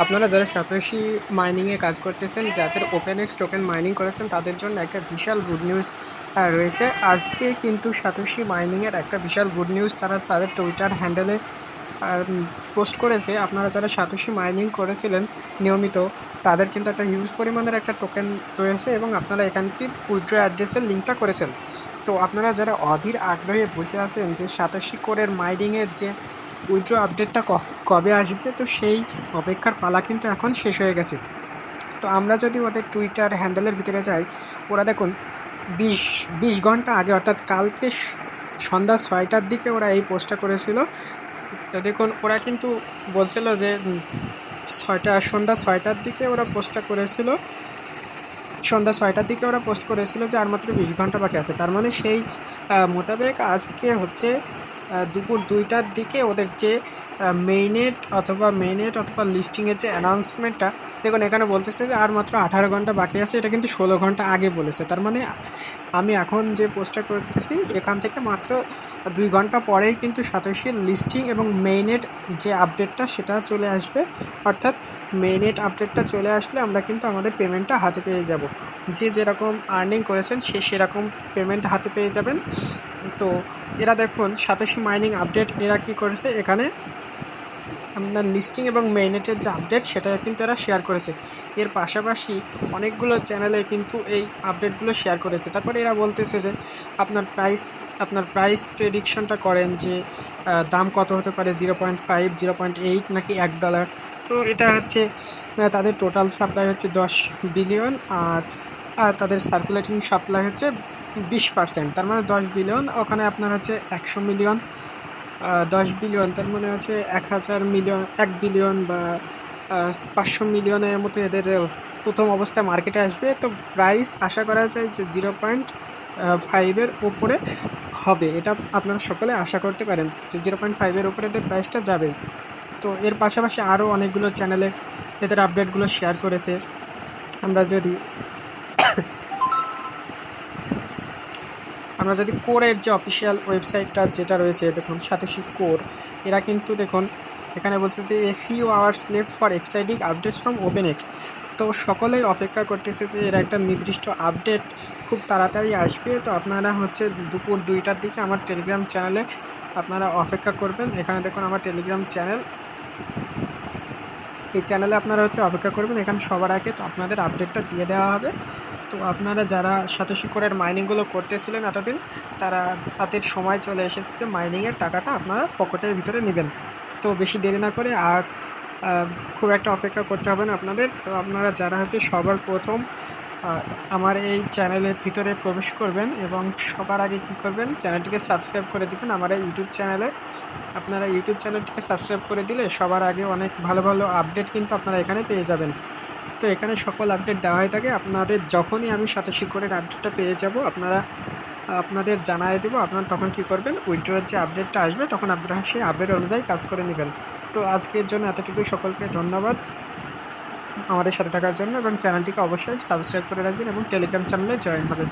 আপনারা যারা সাতোশি মাইনিংয়ে কাজ করতেছেন, যাদের ওপেনএক্স টোকেন মাইনিং করেছেন, তাদের জন্য একটা বিশাল গুড নিউজ রয়েছে। আজকে কিন্তু সাতোশি মাইনিংয়ের একটা বিশাল গুড নিউজ তারা তাদের টুইটার হ্যান্ডেলে পোস্ট করেছে। আপনারা যারা সাতোশি মাইনিং করেছিলেন নিয়মিত, তাদের কিন্তু একটা হিউজ পরিমাণের একটা টোকেন রয়েছে এবং আপনারা এখান থেকে উইথড্র অ্যাড্রেসের লিঙ্কটা করেছেন। তো আপনারা যারা অধীর আগ্রহে বসে আছেন যে সাতোশি কোরের মাইনিংয়ের যে উইথড্র আপডেটটা কবে আসবে, তো সেই অপেক্ষার পালা কিন্তু এখন শেষ হয়ে গেছে। তো আমরা যদি ওদের টুইটার হ্যান্ডেলের ভিতরে যাই, ওরা দেখুন 20 ঘন্টা আগে অর্থাৎ কালকে সন্ধ্যা 6টার দিকে ওরা এই পোস্টটা করেছিল। তো দেখুন ওরা কিন্তু বলছিল যে সন্ধ্যা 6টার দিকে ওরা পোস্টটা করেছিল, যে আর মাত্র 20 ঘন্টা বাকি আছে। তার মানে সেই মোতাবেক আজকে হচ্ছে দুপুর 2টার দিকে ওদের যে মেইনেট অথবা লিস্টিংয়ের যে অ্যানাউন্সমেন্টটা, দেখুন এখানে বলতেছে যে আর মাত্র 18 ঘন্টা বাকি আছে। এটা কিন্তু 16 ঘন্টা আগে বলেছে। তার মানে আমি এখন যে পোস্টটা করতেছি এখান থেকে মাত্র 2 ঘন্টা পরেই কিন্তু সাতোশির লিস্টিং এবং মেইনেট যে আপডেটটা সেটা চলে আসবে। অর্থাৎ মেইনেট আপডেটটা চলে আসলে আমরা কিন্তু আমাদের পেমেন্টটা হাতে পেয়ে যাব। যে যেরকম আর্নিং করেছেন সেরকম পেমেন্ট হাতে পেয়ে যাবেন। তো এরা দেখুন সাতোশি মাইনিং আপডেট এরা কী করেছে, এখানে আপনার লিস্টিং এবং মেইনেটের যে আপডেট সেটা কিন্তু এরা শেয়ার করেছে। এর পাশাপাশি অনেকগুলো চ্যানেলে কিন্তু এই আপডেটগুলো শেয়ার করেছে। তারপরে এরা বলতেছে যে আপনার প্রাইস প্রেডিকশনটা করেন যে দাম কত হতে পারে, 0.5, 0.8 নাকি $1। তো এটা হচ্ছে তাদের টোটাল সাপ্লাই হচ্ছে 10 বিলিয়ন, আর তাদের সার্কুলেটিং সাপ্লাই হচ্ছে 20%। তার মানে 10 বিলিয়ন, ওখানে আপনার হচ্ছে 100 মিলিয়ন, 10 বিলিয়ন তার মানে হচ্ছে 1000 মিলিয়ন, 1 বিলিয়ন বা 500 মিলিয়নের মতো এদের প্রথম অবস্থায় মার্কেটে আসবে। তো প্রাইস আশা করা যায় যে 0.5-এর উপরে হবে। এটা আপনারা সকলে আশা করতে পারেন যে 0.5-এর উপরে এদের প্রাইসটা যাবে। তো এর পাশাপাশি আরও অনেকগুলো চ্যানেলে এদের আপডেটগুলো শেয়ার করেছে। আমরা যদি কোরের যে অফিসিয়াল ওয়েবসাইটটা যেটা রয়েছে, দেখুন সাতোশি কোর, এরা কিন্তু দেখুন এখানে বলছে যে a few hours left for exciting updates from OpenX. তো সকলেই অপেক্ষা করতেছে যে এর একটা নির্দিষ্ট আপডেট খুব তাড়াতাড়ি আসবে। তো আপনারা হচ্ছে দুপুর 2টার দিকে আমার টেলিগ্রাম চ্যানেলে আপনারা অপেক্ষা করবেন। এখানে দেখুন আমার টেলিগ্রাম চ্যানেল, এই চ্যানেলে আপনারা হচ্ছে অপেক্ষা করবেন। এখানে সবার আগে তো আপনাদের আপডেটটা দিয়ে দেওয়া হবে। তো আপনারা যারা সাতোশি কোরের মাইনিংগুলো করতেছিলেন এতদিন, তাদের সময় চলে এসেছে যে মাইনিংয়ের টাকাটা আপনারা পকেটের ভিতরে নেবেন। তো বেশি দেরি না করে আর খুব একটা অপেক্ষা করতে হবে না আপনাদের। তো আপনারা যারা হচ্ছে সবার প্রথম আমার এই চ্যানেলের ভিতরে প্রবেশ করবেন এবং সবার আগে কী করবেন, চ্যানেলটিকে সাবস্ক্রাইব করে দেবেন। আমার এই ইউটিউব চ্যানেলে আপনারা ইউটিউব চ্যানেলটিকে সাবস্ক্রাইব করে দিলে সবার আগে অনেক ভালো ভালো আপডেট কিন্তু আপনারা এখানে পেয়ে যাবেন। তো এখানে সকল আপডেট দেওয়া হয়ে থাকে। আপনাদের যখনই আমি সাতোশি কোরের আপডেটটা পেয়ে যাব আপনাদের জানাই দেবো। আপনারা তখন কী করবেন, উইথড্রয়ের যে আপডেটটা আসবে তখন আপনারা সেই আপডেট অনুযায়ী কাজ করে নেবেন। তো আজকের জন্য এতটুকুই। সকলকে ধন্যবাদ আমাদের সাথে থাকার জন্য, এবং চ্যানেলটিকে অবশ্যই সাবস্ক্রাইব করে রাখবেন এবং টেলিগ্রাম চ্যানেলে জয়েন হবেন।